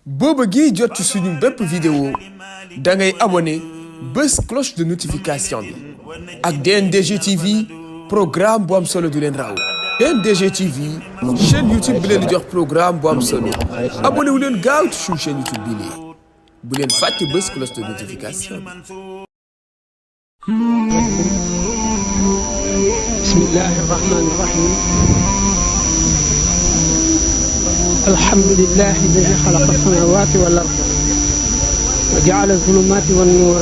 boo bëggee jot ci suñu bépp vidéo da ngay abonné bés cloche de notification bi ak DNDG TV programme bu am solo du leen raw DNDG TV chaîne YouTube bi leen di jox programme bu am solo abonné wu leen gaaw ci suñu chaîne YouTube bi nii bu leen fàtte bés cloche de notification bi. bismillahi rahmani rahim alhamdulillahi alladi xalaqa alsamawati wal ard wa jaala alzulumati wannuur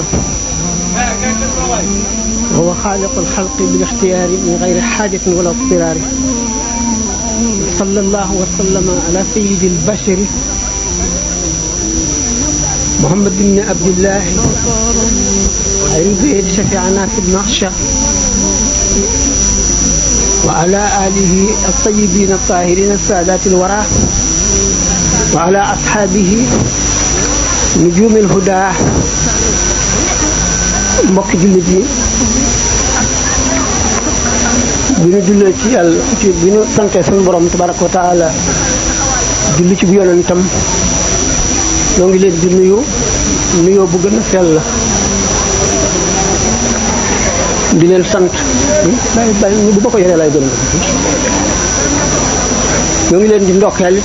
wa huwa xaaliqu alxalqi bil ixtiyaari min gayri xaajatin wala idtiraari sallallahu wa sallama ala sayyidi albashari muhammad ibn abdillahi xayri bayt shafiana fi lmaxsha وعلى آله الطيبين الطاهرين السادات الورى وعلى أصحابه نجوم الهدى mbokk jullit yi bi ñu jullee ci yàlla bi ñu sante suñu borom tabaraka wa taala julli ci bu yonentam ñoo ngi leen di nuyoo bu gën a sell di leen sant bàyyi bu ba ko yoree lay gën ñoo ngi leen di ndokkeel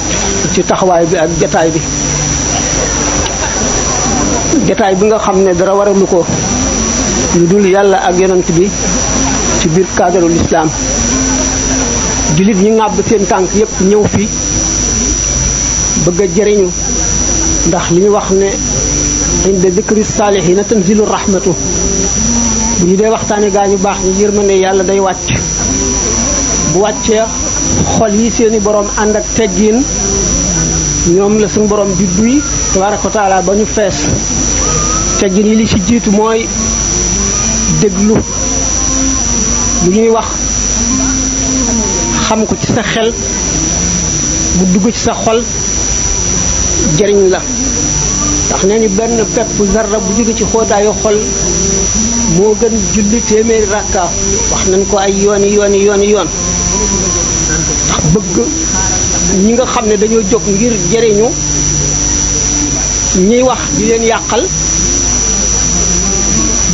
ci taxawaay bi ak jataay bi nga xam ne dara waralu ko lu dul yàlla ak yonent bi ci biir cadre l'islam jullit ñi ŋàbb seen tànk yépp ñëw fi bëgg a jëriñu ndax li ñu wax ne inda dikri saalihiina tanzilu rahmatu bu ñu dee waxtaane gaa ñu baax ñu yërmande yàlla day wàcc bu wàccee xol yi seeni borom ànd ak teggiin ñoom la suñu borom di duy tabaaraka wa taala ba ñu fees teggiin yi li ci jiitu mooy déglu lu ñuy wax xam ko ci sa xel bu dugg ci sa xol jëriñ la ndax nee ñu benn pepp zarra bu jóge ci xóotaayu xol moo gën julli téeméeri rakka wax nañ ko ay yooni yoon ndax bëgg ñi nga xam ne dañoo jóg ngir jëriñu ñiy wax di leen yàqal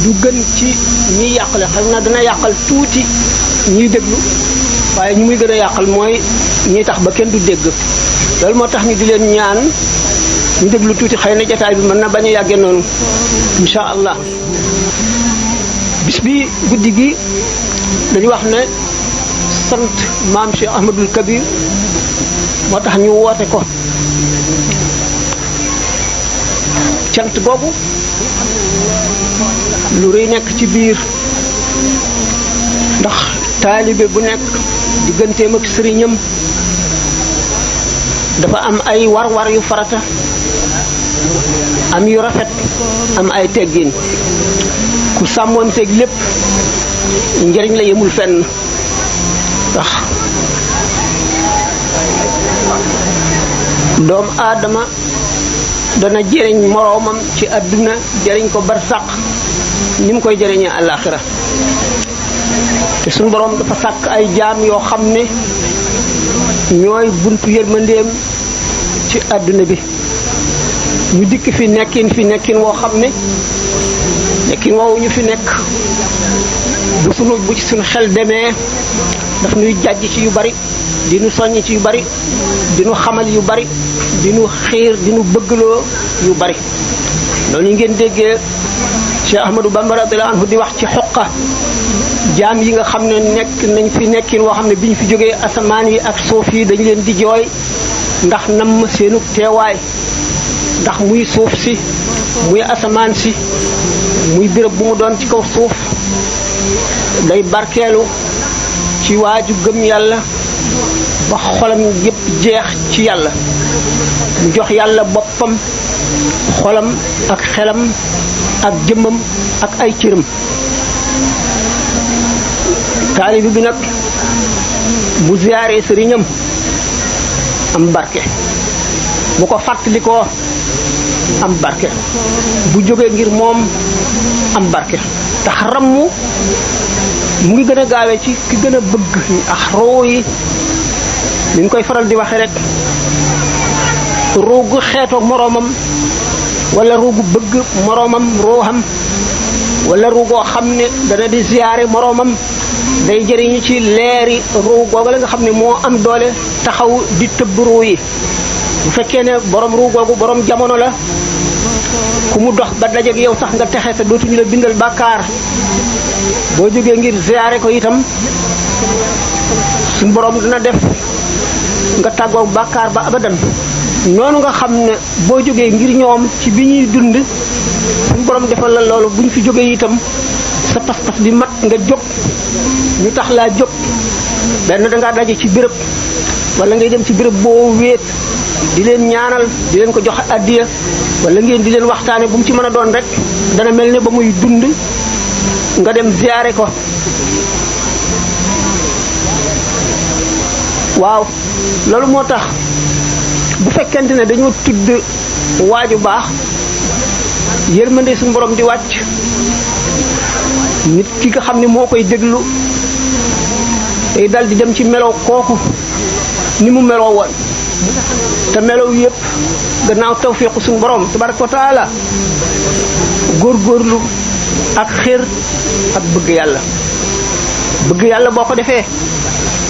du gën ci ñiy yàqale xam na dana yàqal tuuti ñuy déglu waaye ñu muy gën a yàqal mooy ñiy tax ba kenn du dégg loolu moo tax ñu di leen ñaan ñu déglu tuuti xëy na jataay bi mën na bañ a yàggee noonu insha allah bis bi guddi gi dañu wax ne sant maam Cheikh Ahmadul Kabir moo tax ñu woote ko cant boobu lu rëy nekk ci biir ndax taalibe bu nekk digganteem ak sëriñam dafa am ay war-war yu farata am yu rafet am ay teggin ku sàmmoonteeg lépp njëriñ la yemul fenn ndax doomu aadama dana jëriñ moroomam ci àdduna jëriñ ko barsàq ni mu koy jëriñee àllaaxira te suñu boroom dafa sàkk ay jaam yoo xam ne ñooy buntu yërmandeem ci àdduna bi ñu dikk fi nekkin woo xam ne nekkin woowu ñu fi nekk bu ci suñu xel demee daf ñuy jàjj ci yu bari di nu soññ ci yu bari di nu xamal yu bari di nu xiir di nu bëggloo yu bari loolu yi ngeen déggee Cheikh Ahmadou Bamba radiyallahu anhu di wax ci xoqa jaam yi nga xam ne nekk nañ fi nekkin woo xam ne bi ñu fi jógee asamaan yi ak suuf yi dañu leen di jooy ndax nam seenu teewaay ndax muy suuf si muy asamaan si muy béréb bu mu doon ci kaw suuf day barkeelu ci waaju gëm yàlla ba xolam yépp jeex ci yàlla mu jox yàlla boppam xolam ak xelam ak jëmmam ak ay cëram taalibi bi nag bu ziyaaree sëriñam am barke bu ko fàttalikoo am barke bu jógee ngir moom am barke tax rammu mu ngi gën a gaawee ci ki gën a bëgg ak roo yi li ñu koy faral di waxe rek ruugu xeetoog moroomam wala ruugu bëgg moroomam ruuxam wala ruugoo xam ne dana di ziyaare moroomam day jëriñu ci leeri ruu googu la nga xam ne moo am doole taxaw di tëbb ruu yi bu fekkee ne borom ruu googu borom jamono la ku mu dox ba dajeeg yow sax nga texe te dootuñu la bindal bàkkaar boo jógee ngir ziyaare ko itam suñ borom dina def nga tàggoog bàkkaar ba abadan noonu nga xam ne boo jógee ngir ñoom ci bi ñuy dund suñ borom defal la loolu buñ fi jógee itam sa pas-pas di mat nga jóg ñu tax laa jóg benn dangaa daje ci béréb wala ngay dem ci béréb boo wéet di leen ñaanal di leen ko jox addiya wala ngeen di leen waxtaane bu mu ci mën a doon rek dana mel ne ba muy dund nga dem ziyaare ko waaw loolu moo tax bu fekkente ne dañoo tudd waaju baax yërmande suñu borom di wàcc nit ki nga xam ne moo koy déglu day dal di dem ci melow kooku ni mu meloo woon te melow yëpp gannaaw tawfiqu suñu borom tabaraka wa taala góorgóorlu ak xër ak bëgg yàlla boo ko defee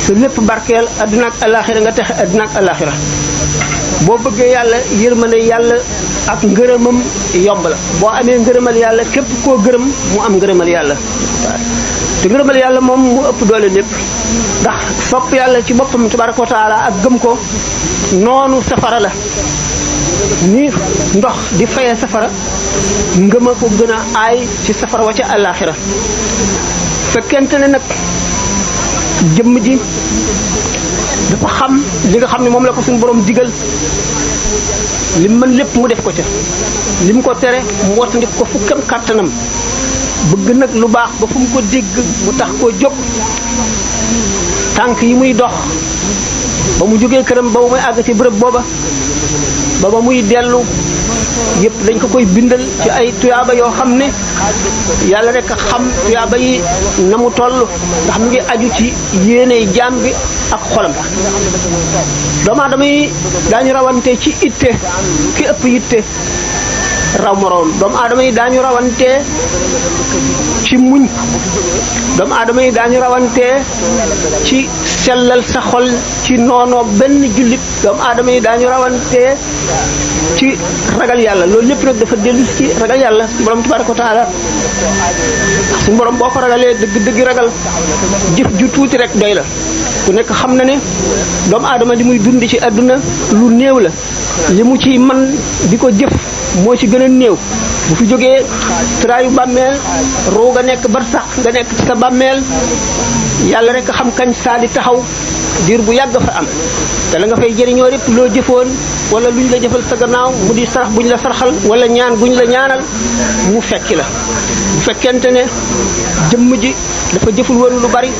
sa lépp barkeel adduna ak alaxira nga texe adduna ak alaxira boo bëggee yàlla yërmande yàlla ak ngërëmam yomb la boo amee ngërëmal yàlla képp koo gërëm mu am ngërëmal yàlla te ngërëmal yàlla moom mu ëpp doole lépp ndax sopp yàlla ci boppam tabaraka wa taala ak gëm ko noonu safara la ni ndox di fayee safara ngëm a ko gën a aay ci safara wa ca alaxira fekkente ne nag jëmm ji dafa xam li nga xam ne moom la ko suñu borom digal li mën lépp mu def ko ca li mu ko tere mu wattandik ko fukkam kàttanam bëgg nag lu baax ba fu mu ko dégg mu tax koo jóg tànk yi muy dox ba mu jógee këram ba muy àgg ci bërëb booba ba muy dellu yëpp dañ ko koy bindal ci ay tuyaaba yoo xam ne yàlla rek a xam tuyaaba yi na mu toll ndax mu ngi aju ci yéene jaam bi ak xolam doomu aadama yi daañu rawante ci itte ki ëpp itte raw moroom doomu aadama yi daañu rawante ci muñ doomu aadama yi daañu rawante ci sellal sa xol ci noonoo benn jullit doomu aadama yi daañu rawante ci ragal yàlla loolu lépp nag dafa dellu ci ragal yàlla suñu borom tabaraka wa taala suñu borom boo ko ragalee dëgg ragal jëf ju tuuti rek doy la ku nekk xam na ne doomu aadama li muy dund ci àdduna lu néew la li mu ci man di ko jëf moo ci gën a néew bu fi jógee traayu bàmmeel ruu nga nekk barsax nga nekk ci sa bàmmeel yàlla rek xam kañ saa di taxaw diir bu yàgg fa am te la nga fay jëriñoo lépp loo jëfoon wala luñ la jëfal sa gannaaw mu di sarax buñ la saraxal wala ñaan buñ la ñaanal mu fekki la bu fekkente ne jëmm ji dafa jëful woon lu bari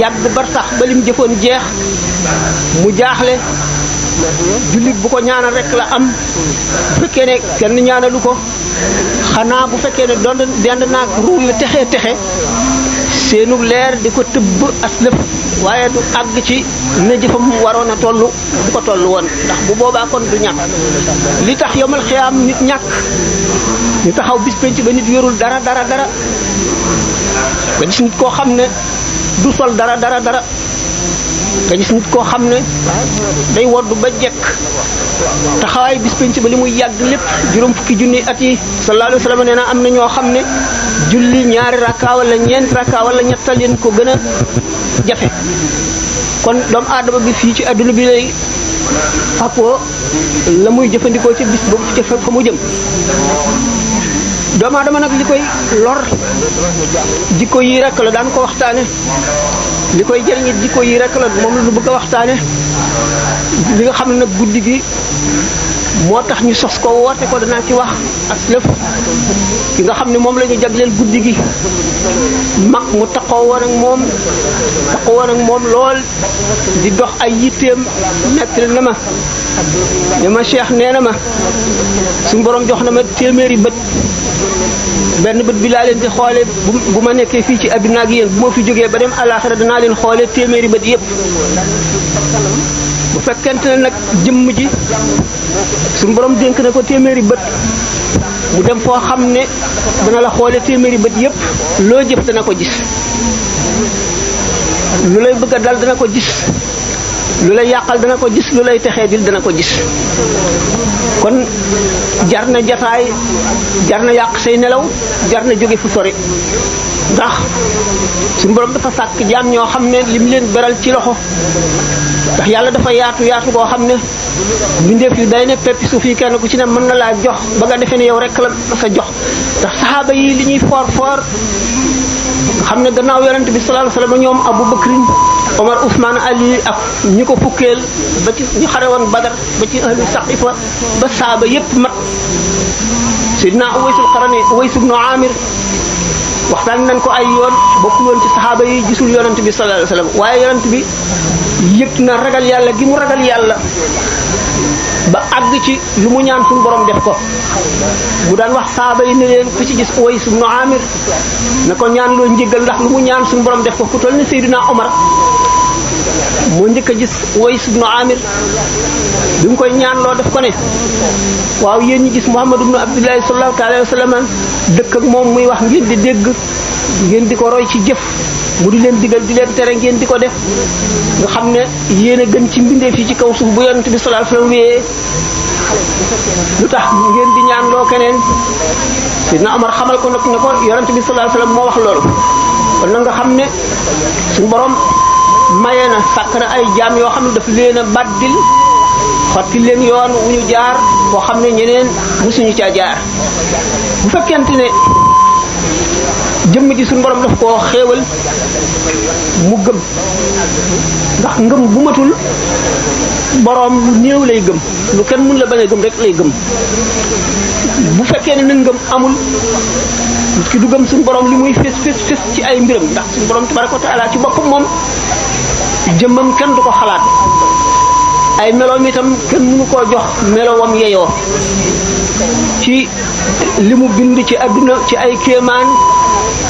yàgg barsax ba lim jëfoon jeex mu jaaxle jullit bu ko ñaanal rek la am bu fekkee ne kenn ñaanalu ko xanaa bu fekkee ne doon dend naag ruu yu texe seenu leer di ko tëbb aslëf waaye du àgg ci na jëfam waroon a toll du ko toll woon ndax bu boobaa kon du ñàkk li tax yomal xiyaam nit ñàkk ñu taxaw bis penc ba nit yorul dara nga gis nit koo xam ne du sol dara nga gis nit koo xam ne day woddu ba jekk taxawaay bis penc ba li muy yàgg lépp juróom fukki junni at yi sallallahu alayhi wa sallam nee na am na ñoo xam ne julli ñaari rakka wala ñeenti rakka wala ñettal leen ko gën a jafe kon doomu aadama bi fii ci adduna bi lay fàppoo la muy jëfandikoo ci bis boobu ca fa mu jëm doomu aadama nag li koy lor jikko yi rek la daan ko waxtaane li koy jëriñit jikko yi rek la moom la ñu bëgg a waxtaane li nga xam ne nag guddi gi moo tax ñu sos ko woote ko danaa ci wax ak lépp ki nga xam ne moom la ñu jagleel guddi gi mag mu taxaw woon ak moom lool di dox ay yitteem nettali na ma ne ma Cheikh nee na ma suñu borom jox na ma téeméeri bët benn bët bi laa leen di xoole bu ma nekkee fii ci àdduna ak yéen bu ma fi jógee ba dem àllaaxira danaa leen xoole téeméeri bët yépp bu fekkente ne nag jëmm ji suñu borom dénk na ko téeméeri bët mu dem foo xam ne dana la xoole téeméeri bët yépp loo jëf dana ko gis lu lay bëgg a dal dana ko gis lu lay yàqal dana ko gis lu lay texee dil dana ko gis kon jar na jataay jar na yàq say nelaw jar na jóge fu sori ndax suñu borom dafa sàkk jaam ñoo xam ne lim leen beral ci loxo ndax yàlla dafa yaatu yaatu koo xam ne mbindeef yu day ne peppi suuf yi kenn ku ci ne mën na laa jox ba nga defee ne yow rek la sa jox ndax saxaaba yi li ñuy foor foor nga xam ne gannaaw yonent bi sallallahu alayhi wasallam ñoom Abu Bakrin Omar Ousmane Ali ak ñi ko fukkeel ba ci ñu xare woon Badar ba ci ahlu Saqifa ba saaba yépp mat Seydina Uwaysul Qarani Uways ibn Amir waxtaan nañ ko ay yoon bokkul woon ci saxaaba yi gisul yonent bi sallallahu alayhi wasallam waaye yonent bi yëg na ragal yàlla gi mu ragal yàlla ba àgg ci lu mu ñaan suñu borom def ko bu daan wax saaba yi ne leen ku ci gis Uways ibn Amir na ko ñaan loo njëggal ndax lu mu ñaan suñu borom def ko ku toll ni Seydina Omar moo njëkk a gis Uways ibn Amir bi mu koy ñaan loo def ko ne waaw yéen ñi gis Muhammad ibn Abdullahi sallallahu alayhi wa sallam dëkk ak moom muy wax ngeen di dégg ngeen di ko roy ci jëf mu di leen digal di leen tere ngeen di ko def nga xam ne yéen a gën ci mbindeef yi ci kaw suuf bu yonent bi sallallahu alayhi wa sallam wéyee lu tax ngeen di ñaan loo keneen Sidna Omar xamal ko nag ne ko yonent bi sallallahu alayhi wa sallam moo wax loolu kon na nga xam ne suñu borom maye na sàkk na ay jaam yoo xam ne daf leen a baddil xotti leen yoon wu ñu jaar boo xam ne ñeneen musuñu caa jaar bu fekkente ne jëmm ji suñu borom daf koo xéewal mu gëm ndax ngëm bu matul borom lu néew lay gëm lu kenn mun la bañ a gëm rek lay gëm bu fekkee ne nag ngëm amul nit ki du gëm suñu borom li muy fés ci ay mbiram ndax suñu borom tabaraka wa taala ci boppam moom jëmmam kenn du ko xalaat ay meloom itam kenn mënu koo jox melowam yeyoo ci li mu bind ci àdduna ci ay kéemaan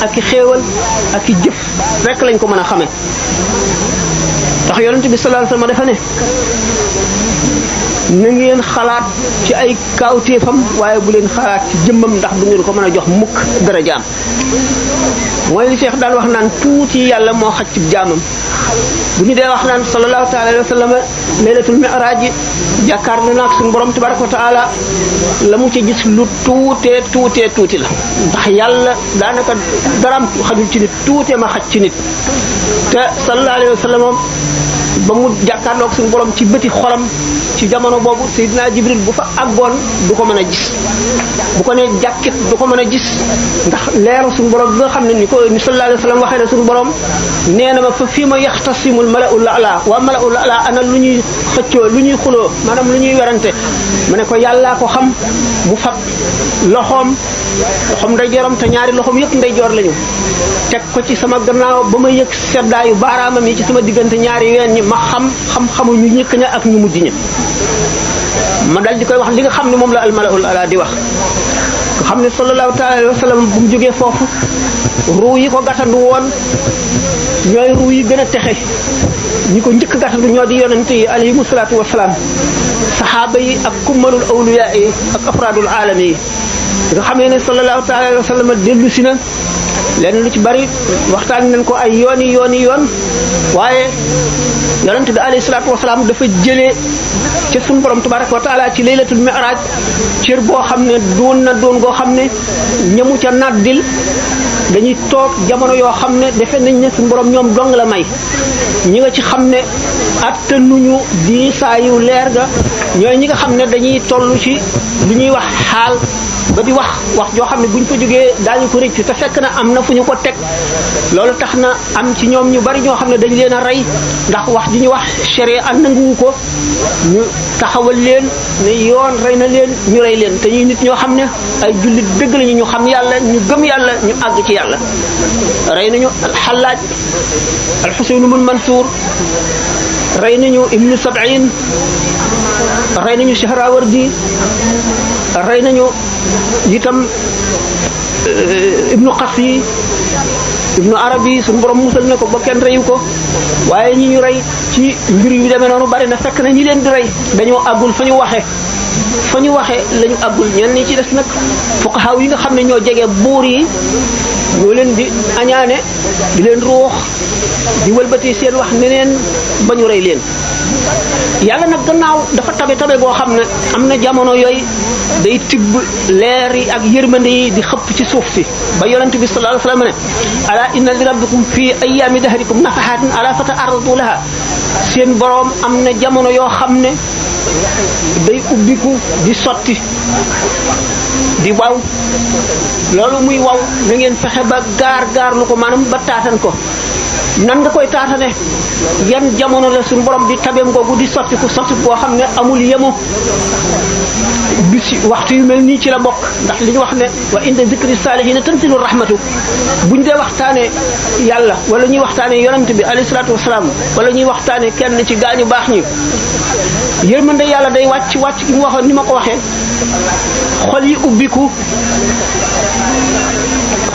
ak i xéewal ak i jëf rek lañ ko mën a xame ndax yonent bi sallallahu alayhi wasallam dafa ne na ngeen xalaat ci ay kaawteefam waaye bu leen xalaat ci jëmmam ndax du ngeen ko mën a jox mukk darajaam mooy li Cheikh daan wax naan tuuti yàlla moo xaj ci jaamam bu ñu dee wax naan sallallahu taala alayhi wa sallam laylatul mi'raj jàkkaar na naag suñu borom tabaraka wa taala la mu ci gis lu tuuti la ndax yàlla daanaka daraam xajul ci nit tuutee ma xaj ci nit te sallallahu alayhi wa sallam ba mu jàkkaarloog suñu borom ci bëti xolam ci jamono boobu Seydina Jibril bu fa àggoon du ko mën a gis bu ko nee jàkkit du ko mën a gis ndax leeru suñu borom bi nga xam ne ni ko ni sallallahu alayhi wa sallam waxee ne suñu borom nee na ma fa fii ma yaxtasimul mala'ul a'la waa mala'ul a'la ana lu ñuy xëccoo lu ñuy xuloo maanaam lu ñuy werante ma ne ko yàllaa ko xam mu fab loxoom ndeyjooram te ñaari loxoom yëpp ndeyjoor lañu teg ko ci sama gannaaw ba ma yëg seddaayu baaraamam yi ci sama diggante ñaari ween ñi ma xamu ñu ñëkk ña ak ñu mujj ña ma dal di koy wax li nga xam ne moom la almala'ul ala di wax nga xam ne sallallahu taala alayhi wa sallam bu mu jógee foofu ruu yi ko gàttandu woon ñooy ruu yi gën a texe ñi ko njëkk gàttandu ñoo di yonente yi alayhimu salaatu wasalaam saxaaba yi ak kummalul awliyaa yi ak afraadul aalami yi nga xamee ne sallallahu taala alayhi wa sallam dellu si na lenn lu ci bari waxtaan nañ ko ay yoon waaye yonent bi alayhi salaatu wasalaam dafa jëlee ca sunu borom tabaraka wa taala ci laylatul mi'raj cër boo xam ne doon goo xam ne ñamu ca naddil dañuy toog jamono yoo xam ne defe nañ ne sunu borom ñoom dong la may ñi nga ci xam ne attanuñu diisaayu leer ga ñooy ñi nga xam ne dañuy toll ci lu ñuy wax xaal ba di wax joo xam ne buñ ko jógee daañu ko rëcc te fekk na am na fu ñu ko teg loolu tax na am ci ñoom ñu bari ñoo xam ne dañ leen a rey ndax wax ji ñu wax sharia an nanguwu ko ñu taxawal leen ne yoon rey na leen ñu rey leen te ñuy nit ñoo xam ne ay jullit dëgg lañu ñu xam yàlla ñu gëm yàlla ñu àgg ci yàlla rey nañu alxallaaj alxuseyn ibn mansuur rey nañu ibnu sab'in rey nañu Shahrawardi rey nañu itam ibnu Qasi Ibnu Arabi suñu borom musal na ko ba kenn reyu ko waaye ñi ñu rey ci mbir yu demee noonu bari na fekk na ñi leen di rey dañoo àggul fa ñu waxee lañu àggul ñenn ñi ci des nag fuqaha yi nga xam ne ñoo jege buur yi ñoo leen di añaane di leen ruux di wëlbati seen wax neneen ba ñu rey leen yàlla nag gannaaw dafa tabe goo xam ne am na jamono yooyu day tibb leer yi ak yërmande yi di xëpp ci suuf si ba yonent bi sallallahu alayhi wasallam ne ala inna li rabbikum fi ayyaami dahrikum nafahatin ala fata'arradu laha seen boroom am na jamono yoo xam ne day ubbiku di sotti di waw loolu muy waw na ngeen fexe ba gaar lu ko maanaam ba taatan ko nan nga koy taatane yan jamono la suñu borom di tabeem googu di sotti boo xam ne amul yemu bisi waxtu yu mel nii ci la bokk ndax li ñu wax ne wa inda zikri saalihiina tanzilu rahmatu buñ dee waxtaane yàlla wala ñuy waxtaane yonent bi alayhi salaatu wasalaam wala ñuy waxtaane kenn ci gaañu baax ñi yërmande yàlla day wàcc gi mu waxoon ni ma ko waxee xol yi ubbiku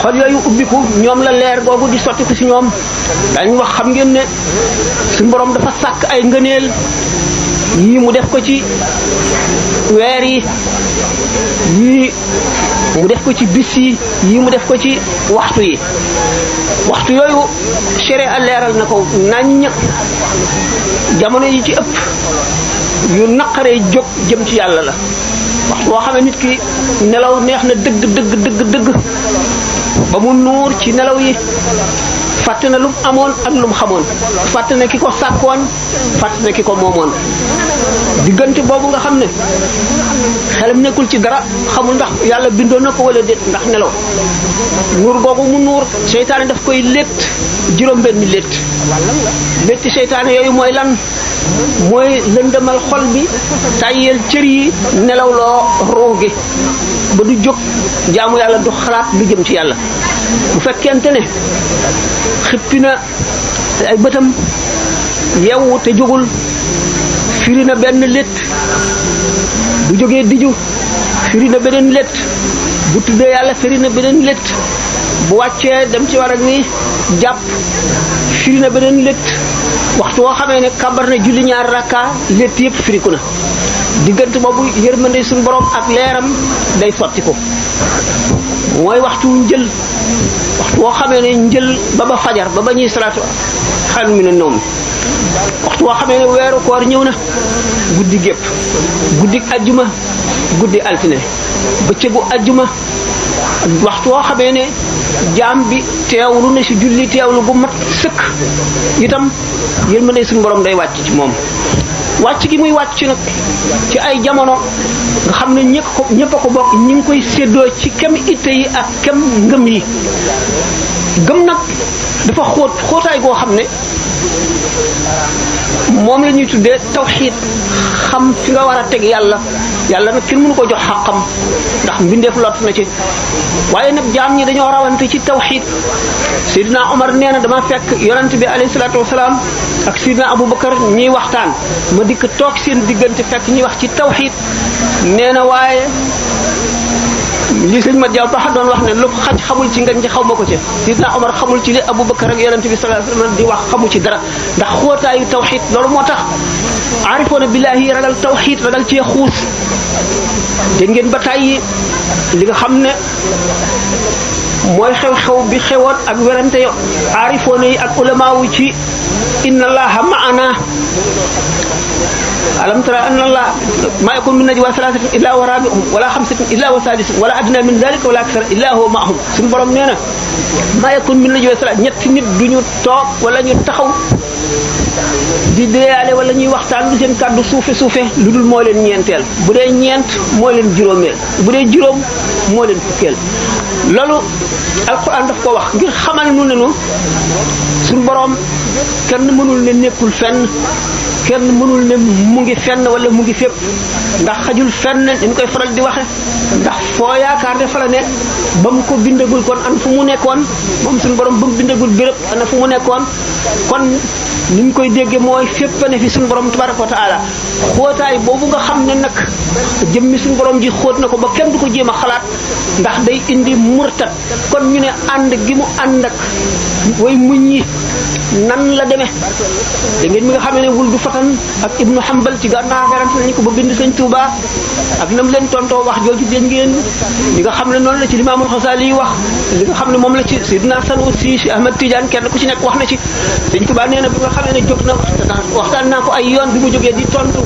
xol yooyu ubbiku ñoom la leer googu di sotti ko ci ñoom dañu wax xam ngeen ne suñu borom dafa sàkk ay ngëneel yii mu def ko ci weer yi yii mu def ko ci bis yi yii mu def ko ci waxtu yi waxtu yooyu sere a leeral na ko naññ jamono yi ci ëpp yu naqaree jóg jëm ci yàlla la waxtu boo xam ne nit ki nelaw neex na dëgg ba mu nuur ci nelaw yi fàtte na lu mu amoon ak lu mu xamoon fàtte na ki ko sàkkoon fàtte na ki ko moomoon diggante boobu nga xam ne xelam nekkul ci dara xamul ndax yàlla bindoon na ko wala déet ndax nelaw nuur googu mu nuur seytaane daf koy létt juróom-benni létti seytaane yooyu mooy lan mooy lëndëmal xol bi tàyyeel cër yi nelaw loo ruux gi ba du jóg jaamu yàlla du xalaat lu jëm ci yàlla bu fekkente ne xippi na ay bëtam yeewu te jógul firi na benn létt bu jógee diju firi na beneen létt bu tuddee yàlla firi na beneen létt bu wàccee dem ci war ak ni jàpp firi na beneen létt waxtu woo xamee ne kabar na julli ñaar rakka létt yëpp firiku na diggante boobu yërmande suñu borom ak leeram day sotti ko mooy waxtu njël waxtu woo xamee ne njël ba fajar ba ñuy salaatu xel mi ne noom waxtu woo xamee ne weeru koor ñëw na guddi gépp guddi ajjuma guddi altine bëccëgu ajjuma waxtu woo xamee ne jaam bi teewlu na ci julli teewlu bu mat sëkk itam yërmande suñu borom day wàcc ci moom wàcc gi muy wàcc nag ci ay jamono nga xam ne ñëpp a ko bokk ñi ngi koy séddoo ci kem itte yi ak kem ngëm yi gëm nag dafa xóotaay goo xam ne moom la ñuy tuddee tawxiid xam fi nga war a teg yàlla nag kenn mënu ko jox xàqam ndax mbindeef lot na ci waaye nag jaam ñi dañoo rawante ci tawxiid Seydina Omar nee na dama fekk yonent bi alayhi salaatu wasalaam ak Seydina Aboubacar ñuy waxtaan ma dikk toog seen diggante fekk ñuy wax ci tawxiid nee na waaye li sëñ ma jaw baxa doon wax ne lu xaj xamul ci ngañ ci xaw ma ko ci Seydina Omar xamul ci li Aboubacar ak yonent bi sallallahu alayhi wasallam di wax xamu ci dara ndax xóotaayu tawxiid loolu moo tax aarifoona billaahi ragal tawxiid ragal cee xuus dégg ngeen ba tàyyi li nga xam ne mooy xew-xew bi xewoon ak werante yo aarifoona yi ak ulamaawu ci inna allaha ma'ana alam tara anna allah ma yakun min najwa thalathatin illa huwa rabi'uhum wala khamsatin illa huwa sadisuhum wala adna min dhalika wala akthara illa huwa ma'ahum suñu borom nee na ma yakun min najwa thalathatin ñetti nit duñu toog wala ñu taxaw di deyaale wala ñuy waxtaan lu seen kàddu suufe lu dul moo leen ñeenteel bu dee ñeent moo leen juróomeel bu dee juróom moo leen fukkeel loolu alquran daf ko wax ngir xamal nu ne nu suñu borom kenn mënul ne nekkul fenn kenn mënul ne mu ngi fenn wala mu ngi fépp ndax xajul fenn dañ koy faral di waxe ndax foo yaakaar ne fa la ne ba mu ko bindagul kon an fu mu nekkoon moom suñu borom ba mu bindagul béréb ana fu mu nekkoon kon ni ñu koy dégge mooy fépp ne fi suñu borom tabaraka wa taala xóotaay boobu nga xam ne nag jëmmi suñu borom ji xóot na ko ba kenn du ko jéem a xalaat ndax day indi murtat kon ñu ne ànd gi mu ànd ak way muñ yi nan la demee da ngeen mi nga xam ne wul du fatan ak ibnu Hanbal ci gànnaaw werante nañu ko ba bind sëñ Tuuba ak nam leen tontoo wax jooju dégg ngeen li nga xam ne noonu la ci Limaamul Xasaali yi wax li nga xam ne moom la ci Sidna Sanusi si Ahmad Tidiane kenn ku ci nekk wax na ci sëñ Tuuba nee na bi nga xam ne jóg na waxtaan naa ko ay yoon bi mu jógee di tontu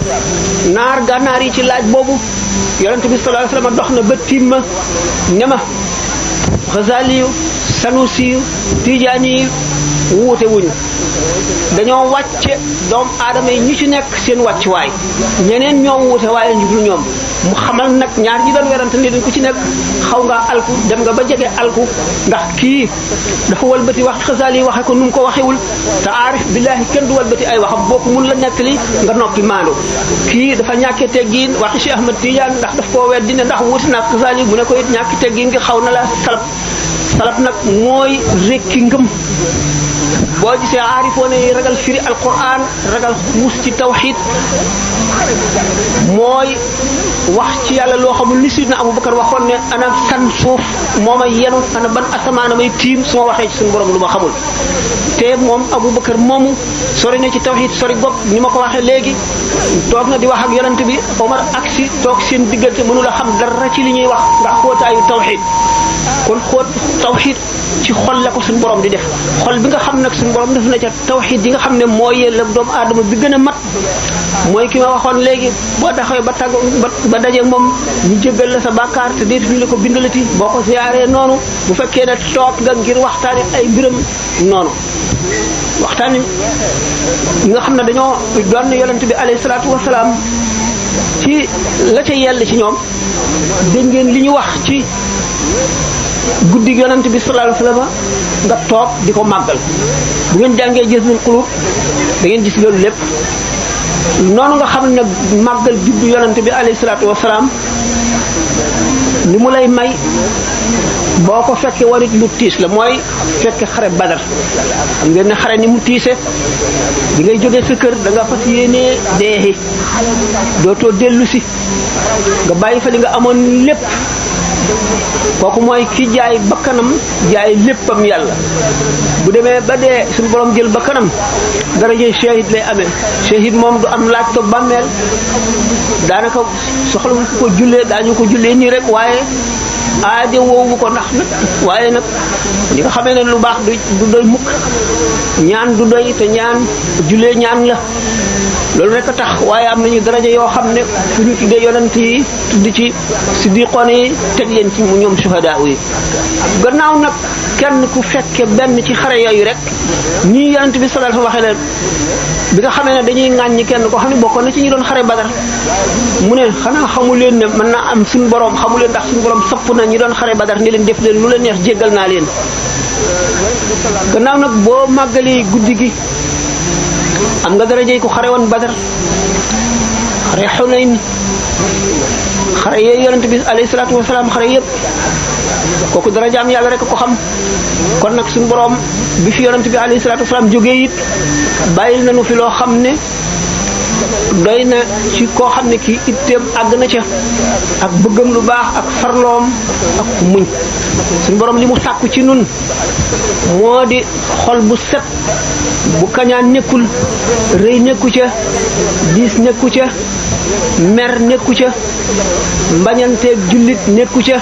naar gànnaar yi ci laaj boobu yonent bi sallallahu alayhi wasallam dox na ba tiim ma ne ma Xasaali yu Sanusi yu Tidiane yi wuute wuñu dañoo wàcce doomu aadama yi ñu ci nekk seen wàccuwaay ñeneen ñoo wuute waaye ñu dul ñoom mu xamal nag ñaar ñi doon werante ni dañ ko ci nekk xaw nga alku dem nga ba jege alku ndax kii dafa walbati wax Xasaali yi waxe ko nu mu ko waxewul te aarif billaahi kenn du walbati ay waxam boo ko mun la nekk li nga noppi maandu kii dafa ñàkkee teggiin waxi Cheikh Ahmad Tidiane ndax daf koo weddi ne ndax wuti nag Xasaali yi mu ne ko it ñàkki teggiin ngi xaw na la salab nag mooy rekki ngëm boo gisee aarifoone yi ragal firi alquran ragal muus ci tawxid mooy wax ci yàlla loo xamul ni sidna Abubakar waxoon ne ana kan suuf moo may yenu ana ban asamaan may tiim su ma waxee ci suñu borom lu ma xamul te moom Abubakar moomu sori na ci tawxid sori bopp ni ma ko waxee léegi toog na di wax ak yonent bi Omar aksi toog seen diggante mënula xam dara ci li ñuy wax ndax xóotaayu tawxid kon xóot tawxid ci xol la ko suñu borom di def xol bi nga xam nag suñu borom def na ca tawxid yi nga xam ne mooy yella doomu aadama bi gën a mat mooy ki ma waxoon léegi boo taxawee ba tàgg ba daje moom ñu jéggal la sa bàkkaar te déetu ñu la ko bindalati boo ko ziyaaree noonu bu fekkee ne toog nga ngir waxtaane ay mbiram noonu waxtaane ñi nga xam ne dañoo doon yonent bi alayhi salaatu wasalaam ci la ca yell ci ñoom dégg ngeen li ñu wax ci guddi yonent bi sallallahu alayhi wasallam nga toog di ko màggal bu ngeen jàngee Jazbul Qulub da ngeen gis loolu lépp noonu nga xam ne màggal juddu yonent bi alayhi salaatu wasalaam li mu lay may boo ko fekkee warit lu tiis la mooy fekke xare Badar xam ngeen ne xare ni mu tiise bi ngay jógee sa kër da nga fas yéenee deexi dootoo dellu si nga bàyyi fa li nga amoon lépp kooku mooy ki jaay bakkanam jaay léppam yàlla bu demee ba dee suñu borom jël bakkanam daraje shahid lay amee shahid moom du am laaj ko bàmmeel daanaka soxla wu ko jullee daañu ko jullee nii rek waaye aajo woowu ko ndax nag waaye nag li nga xamee ne lu baax du doy mukk ñaan du doy te ñaan jullee ñaan la loolu rek a tax waaye am nañu daraja yoo xam ne fu ñu tuddee yonent yi tudd ci siddiqoon yi teg leen ci ñoom suhadaa yi gannaaw nag kenn ku fekke benn ci xare yooyu rek ñii yonent bi sallallahu alayhi wa sallam waxee leen bi nga xamee ne dañuy ŋàññi kenn koo xam ne bokkoon na ci ñu doon xare Badar mu ne xanaa xamu leen ne mën naa am suñu borom xamu leen ndax suñu borom sapp na ñi doon xare Badar ni leen def leen lu leen neex jéggal naa leen gannaaw nag boo màggalee guddi gi am nga darajey ko xare woon Badar xare Xunayn xare yooyu yonent bi alayhi salaatu wasalaam xare yëpp kooku darajaam yàlla rek ko xam kon nag suñu borom bi fi yonent bi alayhi salaatu wasalaam jógee it bàyyil nañu fi loo xam ne doy na ci koo xam ne kii itteem àgg na ca ak bëggam lu baax ak farloom ak muñ suñu borom li mu sàkku ci nun moo di xol bu set bu kañaan nekkul rëy nekku ca diis nekku ca mer nekku ca mbañanteeg jullit nekku ca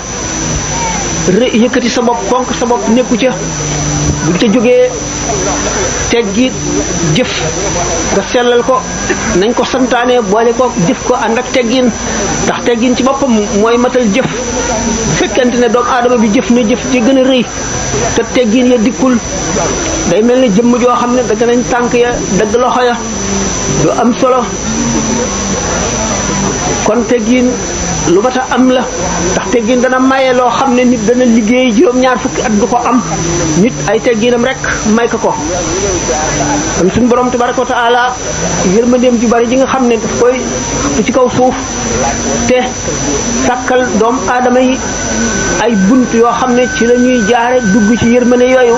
rëy yëkkati sa bopp fonk sa bopp nekku ca buñ ca jógee teggi jëf nga sellal ko nañ ko santaane boole ko jëf ko ànd ak teggin ndax teggin ci boppam mooy matal jëf bu fekkente ne doomu aadama bi jëf na jëf ci gën a rëy te teggin ya dikkul day mel ne jëmm joo xam ne dagg nañ tànk ya dagg loxo ya du am solo kon teggin lu mat a am la ndax teggin dana maye loo xam ne nit dana liggéey juróom-ñaar fukki at du ko am nit ay tegginam rek may ko kon suñu borom tabaraka wa taala yërmandeem ju bari ji nga xam ne daf koy ci kaw suuf te sàkkal doom aadama yi ay bunt yoo xam ne ci la ñuy jaare dugg ci yërmande yooyu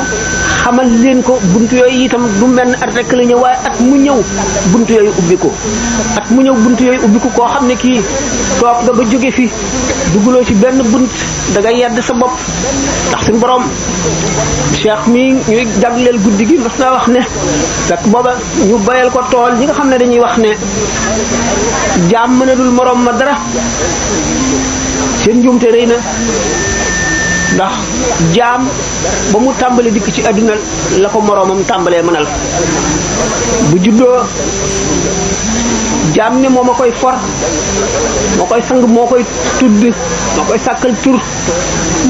xamal leen ko buntu yooyu itam du mel at rek la ñëw waaye at mu ñëw buntu yooyu ubbiku at mu ñëw buntu yooyu ubbiku koo xam ne kii toog nga ba jóge fi dugguloo ci benn bunt da nga yedd sa bopp ndax suñu borom cheikh mi ñuy jagleel guddi gi mas naa wax ne fekk booba ñu bayal ko tool ñi nga xam ne dañuy wax ne jaam mënadul morom ma dara seen njuumte rëy na ndax jaam ba mu tàmbali dikk ci àdduna la ko moroomam tàmbalee mënal bu juddoo jaam ne moo ma koy for moo koy sang moo koy tudd moo koy sàkkal tur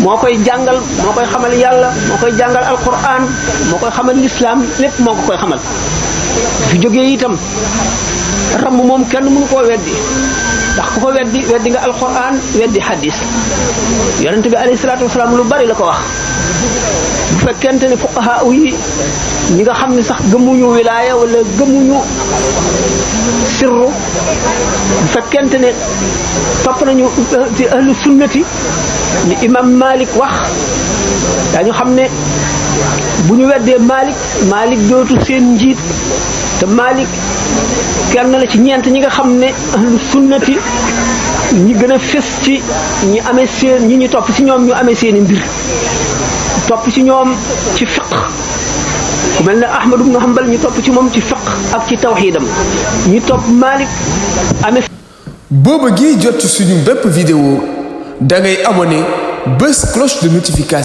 moo koy jàngal moo koy xamal yàlla moo koy jàngal alquran moo koy xamal lislaam lépp moo ko koy xamal fi jógee itam ramm moom kenn mënu koo weddi ndax ku ko weddi nga alquran weddi hadis yonent bi alayhi salaatu wasalaam lu bari la ko wax bu fekkente ne fuqaha yi ñi nga xam ne sax gëmuñu wilaaya wala gëmuñu sirru bu fekkente ne topp nañu ci ahlu sunnati li imam Malik wax dañu xam ne bu ñu weddee Malik dootu seen njiit te Malik kenn la ci ñeent ñi nga xam ne ahlu sunnati ñi gën a fës ci ñi amee seen ñi ñu topp ci ñoom ñu amee seeni mbir topp ci ñoom ci fiqh ku mel ne Ahmad ibn Hanbal ñu topp ci moom ci fiqh ak ci tawxiidam ñu topp Malik amee. boo bëggee jot ci suñu bépp vidéo da ngay abonné bës cloche de notification.